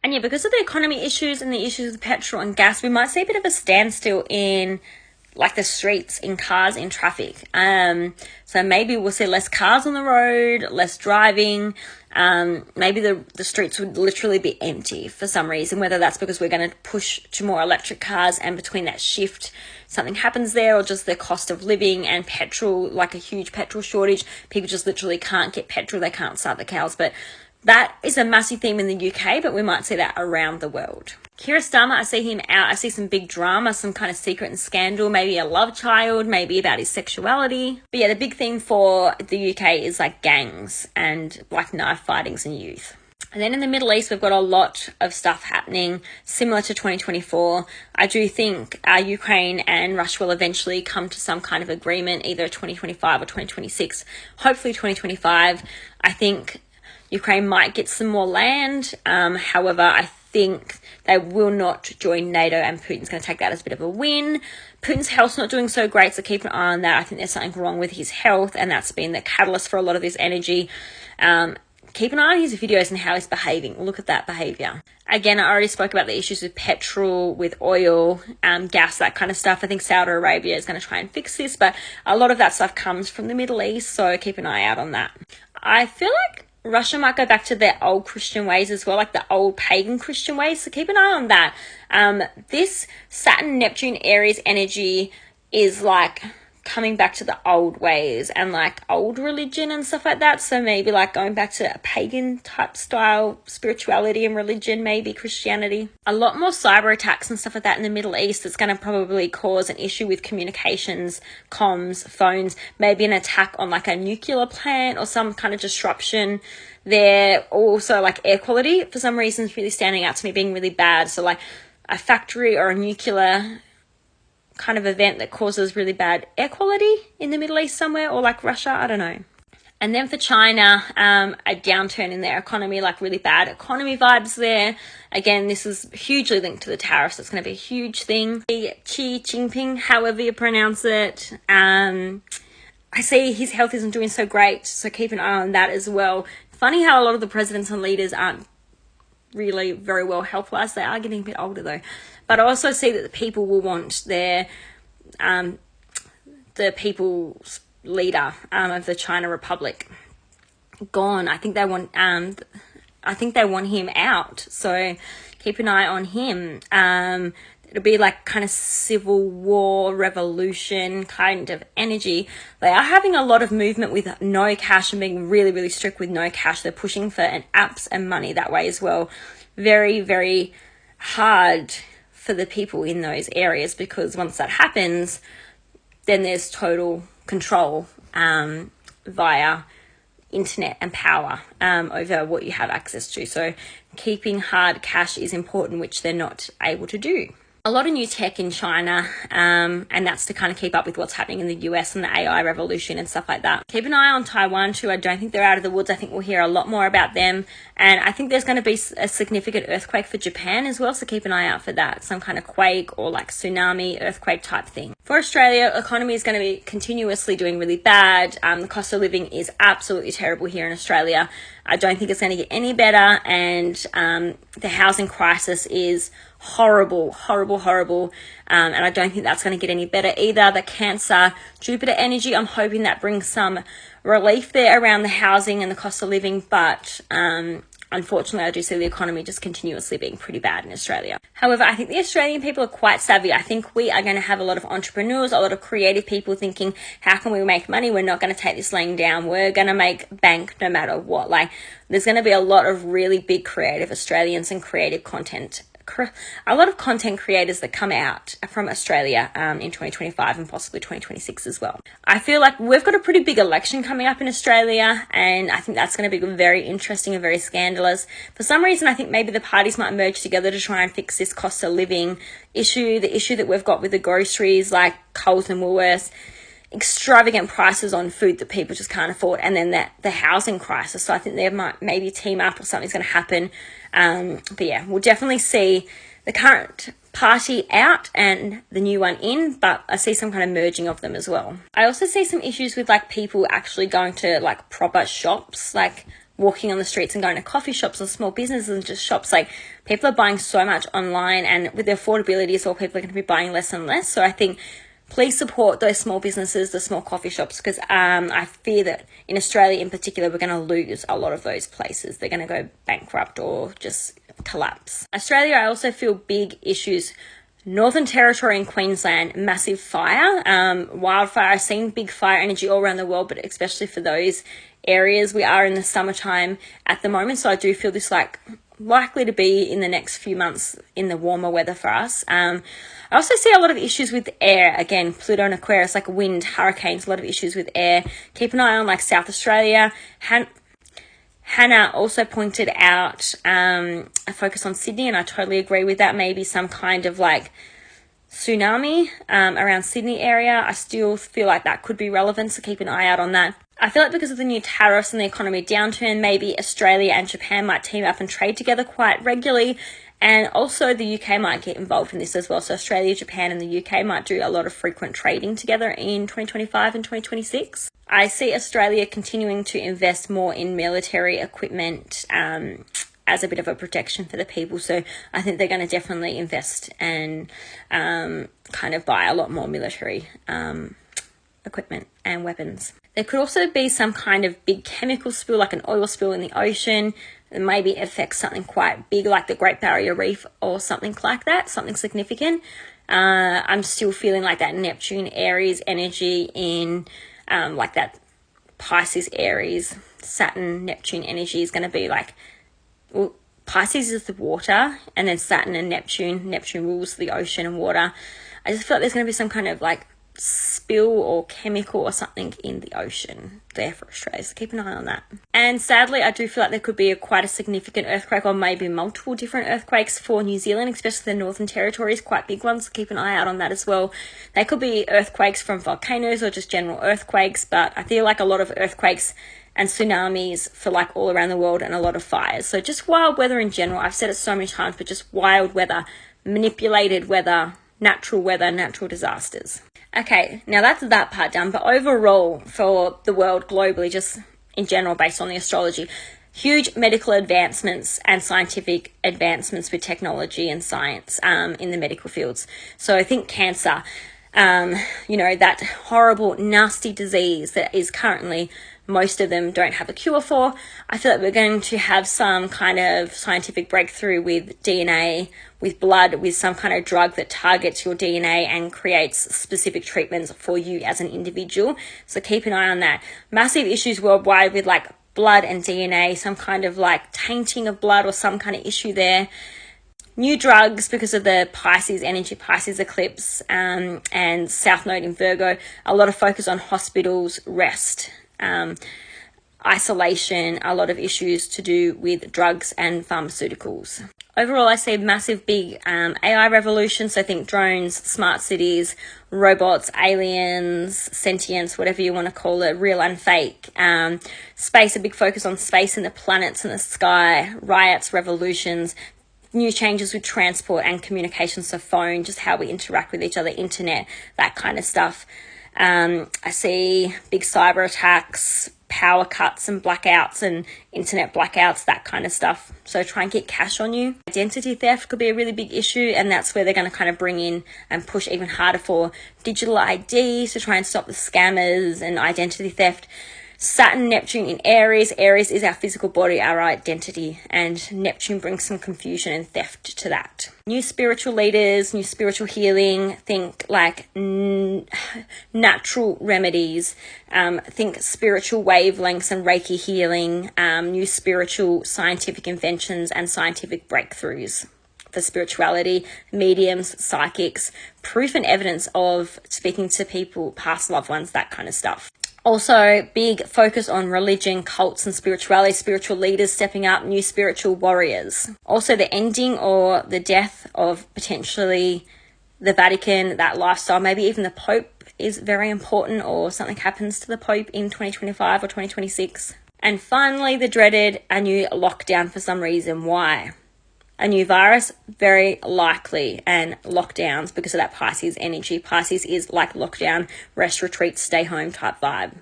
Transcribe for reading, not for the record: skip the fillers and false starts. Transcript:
And yeah, because of the economy issues and the issues with petrol and gas, we might see a bit of a standstill in like the streets, in cars, in traffic. So maybe we'll see less cars on the road, less driving. Maybe the streets would literally be empty for some reason, whether that's because we're going to push to more electric cars and between that shift something happens there, or just the cost of living and petrol, like a huge petrol shortage. People just literally can't get petrol, they can't start the cows. But that is a massive theme in the UK, but we might see that around the world. Keir Starmer, I see him out. I see some big drama, some kind of secret and scandal, maybe a love child, maybe about his sexuality. But yeah, the big theme for the UK is like gangs and like knife fightings in youth. And then in the Middle East, we've got a lot of stuff happening similar to 2024. I do think Ukraine and Russia will eventually come to some kind of agreement, either 2025 or 2026. Hopefully 2025. I think Ukraine might get some more land. However, I think they will not join NATO, and Putin's going to take that as a bit of a win. Putin's health's not doing so great, so keep an eye on that. I think there's something wrong with his health, and that's been the catalyst for a lot of this energy. Keep an eye on his videos and how he's behaving. Look at that behavior. Again, I already spoke about the issues with petrol, with oil, gas, that kind of stuff. I think Saudi Arabia is going to try and fix this, but a lot of that stuff comes from the Middle East, so keep an eye out on that. I feel like Russia might go back to their old Christian ways as well, like the old pagan Christian ways, so keep an eye on that. This Saturn, Neptune, Aries energy is like coming back to the old ways and like old religion and stuff like that. So maybe like going back to a pagan type style spirituality and religion, maybe Christianity. A lot more cyber attacks and stuff like that in the Middle East. It's going to probably cause an issue with communications, comms, phones, maybe an attack on like a nuclear plant or some kind of disruption there. Also like air quality for some reason is really standing out to me being really bad. So like a factory or a nuclear kind of event that causes really bad air quality in the Middle East somewhere, or like Russia, I don't know. And then for China, a downturn in their economy, like really bad economy vibes there. Again, this is hugely linked to the tariffs. It's going to be a huge thing. Xi Jinping, however you pronounce it, I see his health isn't doing so great, so keep an eye on that as well. Funny how a lot of the presidents and leaders aren't really very well health-wise. They are getting a bit older though. But I also see that the people will want their, the people's leader of the China Republic gone. I think they want him out. So keep an eye on him. It'll be like kind of civil war, revolution kind of energy. They are having a lot of movement with no cash and being really, really strict with no cash. They're pushing for apps and money that way as well. Very, very hard for the people in those areas, because once that happens, then there's total control via internet and power over what you have access to. So keeping hard cash is important, which they're not able to do. A lot of new tech in China, and that's to kind of keep up with what's happening in the US and the AI revolution and stuff like that. Keep an eye on Taiwan too. I don't think they're out of the woods. I think we'll hear a lot more about them. And I think there's going to be a significant earthquake for Japan as well, so keep an eye out for that. Some kind of quake or like tsunami, earthquake type thing. For Australia, economy is going to be continuously doing really bad. The cost of living is absolutely terrible here in Australia. I don't think it's going to get any better, and the housing crisis is horrible. And I don't think that's going to get any better either. The Cancer, Jupiter energy, I'm hoping that brings some relief there around the housing and the cost of living, but unfortunately, I do see the economy just continuously being pretty bad in Australia. However, I think the Australian people are quite savvy. I think we are going to have a lot of entrepreneurs, a lot of creative people thinking, how can we make money? We're not going to take this laying down. We're going to make bank no matter what. Like, there's going to be a lot of really big creative Australians and creative content. A lot of content creators that come out from Australia in 2025 and possibly 2026 as well. I feel like we've got a pretty big election coming up in Australia, and I think that's going to be very interesting and very scandalous. For some reason, I think maybe the parties might merge together to try and fix this cost of living issue, the issue that we've got with the groceries like Coles and Woolworths, extravagant prices on food that people just can't afford, and then the housing crisis. So I think they might maybe team up or something's going to happen. But yeah, we'll definitely see the current party out and the new one in, but I see some kind of merging of them as well. I also see some issues with like people actually going to like proper shops, like walking on the streets and going to coffee shops or small businesses and just shops. Like, people are buying so much online, and with the affordability as well, people are going to be buying less and less. So I think please support those small businesses, the small coffee shops, because I fear that in Australia in particular, we're going to lose a lot of those places. They're going to go bankrupt or just collapse. Australia, I also feel big issues. Northern Territory and Queensland, massive fire, wildfire, seeing big fire energy all around the world, but especially for those areas. We are in the summertime at the moment, so I do feel this likely to be in the next few months in the warmer weather for us. I also see a lot of issues with air. Again, Pluto and Aquarius, like wind, hurricanes, a lot of issues with air. Keep an eye on South Australia. Hannah also pointed out a focus on Sydney, and I totally agree with that. Maybe some kind of tsunami around Sydney area. I still feel like that could be relevant, so keep an eye out on that. I feel like because of the new tariffs and the economy downturn, maybe Australia and Japan might team up and trade together quite regularly. And also the UK might get involved in this as well. So Australia, Japan and the UK might do a lot of frequent trading together in 2025 and 2026. I see Australia continuing to invest more in military equipment as a bit of a protection for the people. So I think they're going to definitely invest and kind of buy a lot more military equipment and weapons. There could also be some kind of big chemical spill, like an oil spill in the ocean. It maybe affects something quite big like the Great Barrier Reef or something like that, something significant. I'm still feeling like that Neptune Aries energy in that Pisces Aries Saturn Neptune energy is going to be Pisces is the water, and then Saturn and Neptune rules the ocean and water. I just feel like there's going to be some kind of spill or chemical or something in the ocean there for Australia, so keep an eye on that. And sadly, I do feel like there could be quite a significant earthquake, or maybe multiple different earthquakes for New Zealand, especially the Northern Territories, quite big ones, so keep an eye out on that as well. They could be earthquakes from volcanoes or just general earthquakes, but I feel like a lot of earthquakes and tsunamis for all around the world, and a lot of fires. So just wild weather in general. I've said it so many times, but just wild weather, manipulated weather, natural disasters. Okay, now that's that part done, but overall for the world globally, just in general based on the astrology, huge medical advancements and scientific advancements with technology and science in the medical fields. So I think cancer, that horrible, nasty disease that is currently most of them don't have a cure for. I feel like we're going to have some kind of scientific breakthrough with DNA, with blood, with some kind of drug that targets your DNA and creates specific treatments for you as an individual. So keep an eye on that. Massive issues worldwide with blood and DNA, some kind of tainting of blood or some kind of issue there. New drugs because of the Pisces energy, Pisces eclipse, and South Node in Virgo. A lot of focus on hospitals, rest, isolation, a lot of issues to do with drugs and pharmaceuticals. Overall, I see massive big AI revolution. So I think drones, smart cities, robots, aliens, sentience, whatever you want to call it, real and fake. Space, a big focus on space and the planets and the sky, riots, revolutions, new changes with transport and communications, so phone, just how we interact with each other, internet, that kind of stuff. I see big cyber attacks, power cuts and blackouts and internet blackouts, that kind of stuff. So try and get cash on you. Identity theft could be a really big issue, and that's where they're going to kind of bring in and push even harder for digital ID to try and stop the scammers and identity theft. Saturn, Neptune in Aries. Aries is our physical body, our identity, and Neptune brings some confusion and theft to that. New spiritual leaders, new spiritual healing, think natural remedies, think spiritual wavelengths and Reiki healing, new spiritual scientific inventions and scientific breakthroughs for spirituality, mediums, psychics, proof and evidence of speaking to people, past loved ones, that kind of stuff. Also, big focus on religion, cults and spirituality, spiritual leaders stepping up, new spiritual warriors. Also, the ending or the death of potentially the Vatican, that lifestyle, maybe even the Pope is very important, or something happens to the Pope in 2025 or 2026. And finally, the dreaded, a new lockdown for some reason. Why? A new virus, very likely, and lockdowns because of that Pisces energy. Pisces is like lockdown, rest, retreat, stay home type vibe.